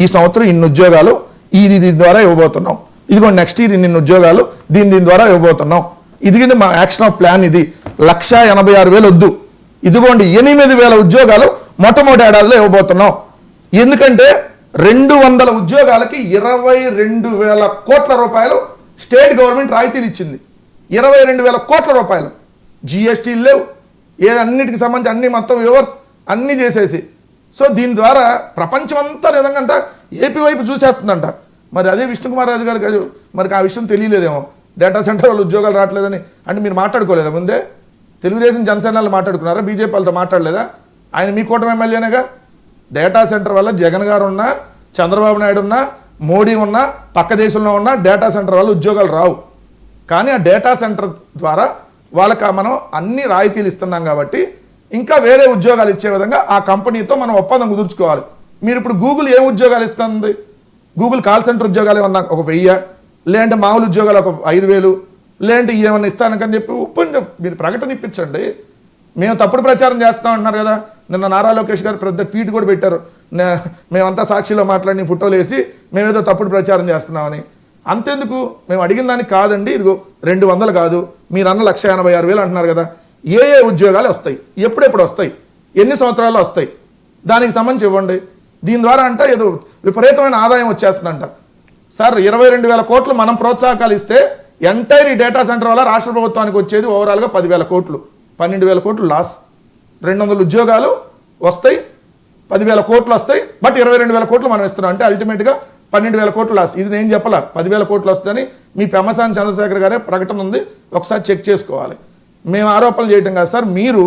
ఈ సంవత్సరం ఇన్ని ఉద్యోగాలు దీని ద్వారా ఇవ్వబోతున్నాం, ఇదిగోండి నెక్స్ట్ ఇయర్ ఇన్ని ఉద్యోగాలు దీని ద్వారా ఇవ్వబోతున్నాం, ఇదిగండి మా యాక్షన్ ఆఫ్ ప్లాన్, ఇది 1,86,000 వద్దు, ఇదిగోండి 8,000 ఉద్యోగాలు మొట్టమొదటి ఏడాదిలో ఇవ్వబోతున్నాం. ఎందుకంటే 200 ఉద్యోగాలకి 22,000 కోట్ల రూపాయలు స్టేట్ గవర్నమెంట్ రాయితీలు ఇచ్చింది. 22,000 కోట్ల రూపాయలు, జిఎస్టీలు లేవు, అన్నిటికి సంబంధించి అన్ని మొత్తం వ్యూవర్స్ అన్నీ చేసేసి. సో దీని ద్వారా ప్రపంచమంతా నిజంగా అంతా ఏపీ వైపు చూసేస్తుందంట. మరి అదే విష్ణుకుమార్ రాజు గారు మరి ఆ విషయం తెలియలేదేమో, డేటా సెంటర్ వాళ్ళు ఉద్యోగాలు రావట్లేదని. అంటే మీరు మాట్లాడుకోలేదా ముందే? తెలుగుదేశం జనసేనలు మాట్లాడుకున్నారా? బీజేపీ వాళ్ళతో మాట్లాడలేదా? ఆయన మీ కూటమి ఎమ్మెల్యేనేగా. డేటా సెంటర్ వల్ల జగన్ గారు ఉన్నా, చంద్రబాబు నాయుడు ఉన్నా, మోడీ ఉన్నా, పక్క దేశంలో ఉన్నా డేటా సెంటర్ వల్ల ఉద్యోగాలు రావు. కానీ ఆ డేటా సెంటర్ ద్వారా వాళ్ళకి మనం అన్ని రాయితీలు ఇస్తున్నాం కాబట్టి ఇంకా వేరే ఉద్యోగాలు ఇచ్చే విధంగా ఆ కంపెనీతో మనం ఒప్పందం కుదుర్చుకోవాలి. మీరు ఇప్పుడు గూగుల్ ఏం ఉద్యోగాలు ఇస్తుంది? గూగుల్ కాల్ సెంటర్ ఉద్యోగాలు ఏమన్నా 1,000, లేదంటే మామూలు ఉద్యోగాలు 5,000, లేదంటే ఏమన్నా ఇస్తానని చెప్పి ఒప్పందం మీరు ప్రకటన ఇప్పించండి. మేము తప్పుడు ప్రచారం చేస్తాం అంటున్నారు కదా. నిన్న నారా లోకేష్ గారు పెద్ద ట్వీట్ కూడా పెట్టారు, మేమంతా సాక్షిలో మాట్లాడి ఫోటోలు వేసి మేమేదో తప్పుడు ప్రచారం చేస్తున్నామని. అంతెందుకు, మేము అడిగిన దానికి కాదండి, ఇదిగో 200 కాదు, మీరు అన్న 1,86,000 అంటున్నారు కదా, ఏ ఉద్యోగాలు వస్తాయి, ఎప్పుడెప్పుడు వస్తాయి, ఎన్ని సంవత్సరాల్లో వస్తాయి, దానికి సంబంధించి ఇవ్వండి. దీని ద్వారా అంటే ఏదో విపరీతమైన ఆదాయం వచ్చేస్తుందంట. సార్ 22,000 కోట్లు మనం ప్రోత్సాహకాలు ఇస్తే ఎంటైర్ ఈ డేటా సెంటర్ వల్ల రాష్ట్ర ప్రభుత్వానికి వచ్చేది ఓవరాల్గా 10,000 కోట్లు, 12,000 కోట్లు లాస్. 200 ఉద్యోగాలు వస్తాయి, 10,000 కోట్లు వస్తాయి, బట్ 22,000 కోట్లు మనం ఇస్తున్నాం అంటే అల్టిమేట్గా 12,000 కోట్లు లాస్. ఇది నేను చెప్పాలా, 10,000 కోట్లు వస్తుందని మీ పెమ్మసాని చంద్రశేఖర్ గారే ప్రకటన ఉంది, ఒకసారి చెక్ చేసుకోవాలి. మేము ఆరోపణలు చేయటం కాదు సార్, మీరు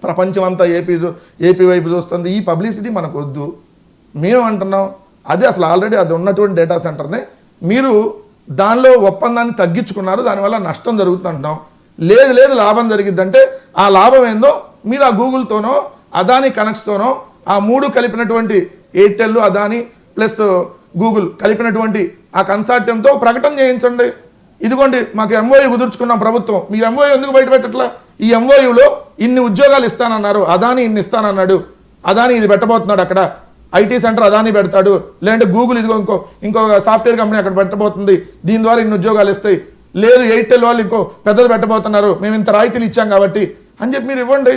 ప్రపంచం అంతా ఏపీ వైపు చూస్తుంది, ఈ పబ్లిసిటీ మనకు వద్దు. మేము అంటున్నాం అది అసలు ఆల్రెడీ అది ఉన్నటువంటి డేటా సెంటర్ని మీరు దానిలో ఒప్పందాన్ని తగ్గించుకున్నారు, దానివల్ల నష్టం జరుగుతుంది అంటున్నాం. లేదు లాభం జరిగిద్దంటే ఆ లాభం ఏందో మీరు ఆ గూగుల్తోనో అదానీ కనెక్ట్స్తోనో ఆ 3 కలిపినటువంటి ఎయిర్టెల్, అదానీ ప్లస్ గూగుల్ కలిపినటువంటి ఆ కన్సార్టియంతో ప్రకటన చేయించండి. ఇదిగోండి మాకు ఎంఓయూ కుదుర్చుకున్నాం ప్రభుత్వం, మీరు ఎంఓయూ ఎందుకు బయట పెట్టట్లా? ఈ ఎంఓయూలో ఇన్ని ఉద్యోగాలు ఇస్తానన్నారు, అదానీ ఇన్ని ఇస్తానన్నాడు, అదానీ ఇది పెట్టబోతున్నాడు, అక్కడ ఐటీ సెంటర్ అదానీ పెడతాడు, లేదంటే గూగుల్ ఇదిగో ఇంకో సాఫ్ట్వేర్ కంపెనీ అక్కడ పెట్టబోతుంది, దీని ద్వారా ఇన్ని ఉద్యోగాలు ఇస్తాయి, లేదు ఎయిర్టెల్ వాళ్ళు ఇంకో పెద్దది పెట్టబోతున్నారు, మేము ఇంత రాయితీలు ఇచ్చాం కాబట్టి అని చెప్పి మీరు ఇవ్వండి.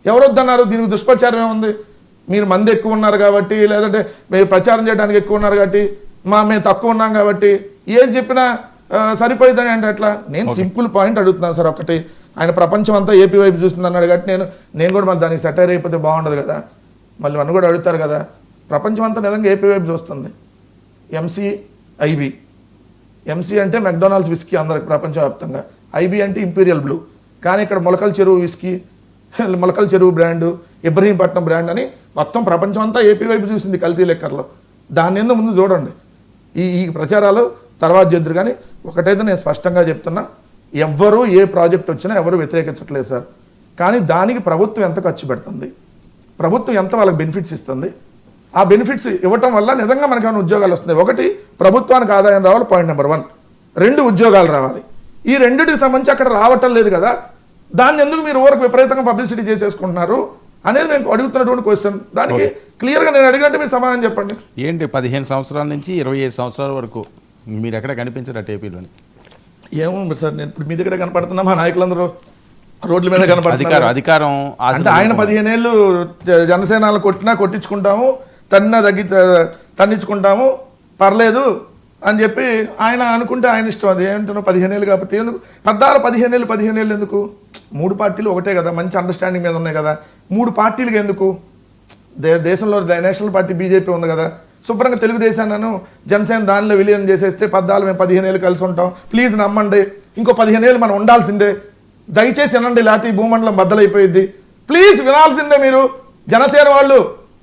ఎవరొద్దన్నారు? దీనికి దుష్ప్రచారం ఏముంది? మీరు మంది ఎక్కువ ఉన్నారు కాబట్టి, లేదంటే మీరు ప్రచారం చేయడానికి ఎక్కువ ఉన్నారు కాబట్టి, మేము తక్కువ ఉన్నాం కాబట్టి ఏం చెప్పినా సరిపోయిందని అంటే అట్లా. నేను సింపుల్ పాయింట్ అడుగుతున్నాను సార్ ఒకటి, ఆయన ప్రపంచం అంతా ఏపీ వైపు చూస్తుంది అన్నాడు కాబట్టి నేను కూడా మరి దానికి సెటైర్ అయిపోతే బాగుండదు కదా, మళ్ళీ అన్న కూడా అడుగుతారు కదా. ప్రపంచం అంతా నిజంగా ఏపీ వైపు చూస్తుంది. ఎంసీ అంటే మెక్డొనాల్డ్స్ విస్కీ అందరికి ప్రపంచవ్యాప్తంగా, ఐబీ అంటే ఇంపీరియల్ బ్లూ, కానీ ఇక్కడ మొలకల చెరువు విస్కీ, మొలకల చెరువు బ్రాండు, ఇబ్రహీంపట్నం బ్రాండ్ అని మొత్తం ప్రపంచం అంతా ఏపీ వైపు చూసింది కల్తీ లెక్కర్లో. దాన్ని ఎందుకు ముందు చూడండి. ఈ ప్రచారాలు తర్వాత చేద్దరు. కానీ ఒకటైతే నేను స్పష్టంగా చెప్తున్నా, ఎవ్వరూ ఏ ప్రాజెక్ట్ వచ్చినా ఎవరు వ్యతిరేకించట్లేదు సార్. కానీ దానికి ప్రభుత్వం ఎంత ఖర్చు పెడుతుంది, ప్రభుత్వం ఎంత వాళ్ళకి బెనిఫిట్స్ ఇస్తుంది, ఆ బెనిఫిట్స్ ఇవ్వటం వల్ల నిజంగా మనకి ఏమైనా ఉద్యోగాలు వస్తున్నాయి. ఒకటి, ప్రభుత్వానికి ఆదాయం రావాలి, పాయింట్ నెంబర్ 1. 2, ఉద్యోగాలు రావాలి. ఈ రెండింటికి సంబంధించి అక్కడ రావటం లేదు కదా, దాన్ని ఎందుకు మీరు ఊరకు విపరీతంగా పబ్లిసిటీ చేసేసుకుంటున్నారు అనేది నేను అడుగుతున్నటువంటి క్వశ్చన్. దానికి క్లియర్గా నేను అడిగినట్టు మీరు సమాధానం చెప్పండి. ఏంటి 15 సంవత్సరాల నుంచి 25 సంవత్సరాల వరకు మీరు ఎక్కడ కనిపించారు ఆ ఏపీలోని? ఏమో సార్, నేను ఇప్పుడు మీ దగ్గర కనపడుతున్నా, మా నాయకులందరూ రోడ్ల మీద కనపడుతున్నారు. అధికారం అంటే ఆయన 15 ఏళ్ళు జనసేనలు కొట్టించుకుంటాము, తన్నించుకుంటాము, పర్లేదు అని చెప్పి ఆయన అనుకుంటే ఆయన ఇష్టం. అది ఏమంటున్నావు 15 ఏళ్ళు కాకపోతే ఎందుకు 15 ఏళ్ళు ఎందుకు? 3 పార్టీలు ఒకటే కదా, మంచి అండర్స్టాండింగ్ మీద ఉన్నాయి కదా, 3 పార్టీలుగా ఎందుకు? దేశంలో నేషనల్ పార్టీ బీజేపీ ఉంది కదా, శుభ్రంగా తెలుగుదేశాన్ని జనసేన దానిలో విలీనం చేసేస్తే 14 మేము 15 ఏళ్ళు కలిసి ఉంటాం. ప్లీజ్ నమ్మండి, ఇంకో 15 ఏళ్ళు మనం ఉండాల్సిందే, దయచేసి వినండి, లేకపోతే ఈ భూమండలం బద్దలైపోయింది. ప్లీజ్ వినాల్సిందే మీరు. జనసేన వాళ్ళు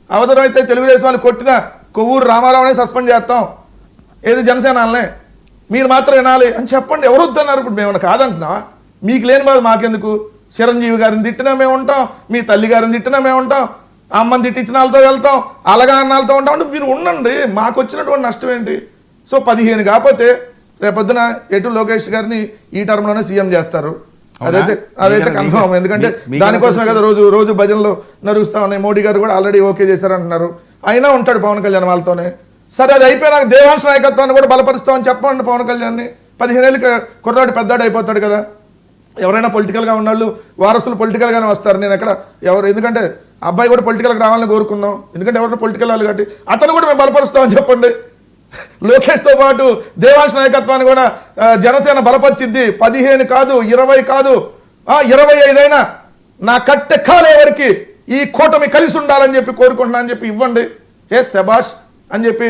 అవసరమైతే తెలుగుదేశం వాళ్ళు కొట్టిన కొవ్వూరు రామారావునే సస్పెండ్ చేస్తాం, ఏది జనసేననే, మీరు మాత్రం వినాలి అని చెప్పండి. ఎవరు వద్దన్నారు? ఇప్పుడు మేము కాదంటున్నావా? మీకు లేని బాధ మాకెందుకు? చిరంజీవి గారిని తిట్టినా మేము ఉంటాం, మీ తల్లి గారిని తిట్టినా మేము ఉంటాం, అమ్మని తిట్టించిన వాళ్ళతో వెళ్తాం, అలగా అన్నాళ్ళతో ఉంటాం అంటే మీరు ఉండండి, మాకు వచ్చినటువంటి నష్టం ఏంటి? సో 15 కాకపోతే రేపొద్దున ఎటు లోకేష్ గారిని ఈ టర్మ్లోనే సీఎం చేస్తారు. అదైతే కన్ఫర్మ్. ఎందుకంటే దానికోసమే కదా రోజు భజనలో నడుస్తూ ఉన్నాయి. మోడీ గారు కూడా ఆల్రెడీ ఓకే చేశారంటున్నారు. అయినా ఉంటాడు పవన్ కళ్యాణ్ వాళ్ళతోనే. సరే అది అయిపోయినాక దేవాంశ నాయకత్వాన్ని కూడా బలపరుస్తామని చెప్పండి పవన్ కళ్యాణ్ని. 15 ఏళ్ళకి కుర్రాడు పెద్దాడు అయిపోతాడు కదా. ఎవరైనా పొలిటికల్గా ఉన్నవాళ్ళు వారసులు పొలిటికల్గానే వస్తారు. నేను ఎక్కడ ఎందుకంటే అబ్బాయి కూడా పొలిటికల్గా రావాలని కోరుకుందాం, ఎందుకంటే ఎవరైనా పొలిటికల్ వాళ్ళు కాబట్టి అతను కూడా మేము బలపరుస్తామని చెప్పండి. లోకేష్తో పాటు దేవాంశ నాయకత్వాన్ని కూడా జనసేన బలపరిచిద్ది. 15 కాదు, 20 కాదు, 25 అయినా నా కట్టె కాలే వరకు ఈ కూటమి కలిసి ఉండాలని చెప్పి కోరుకుంటున్నా అని చెప్పి ఇవ్వండి. ఏ శబాష్ అని చెప్పి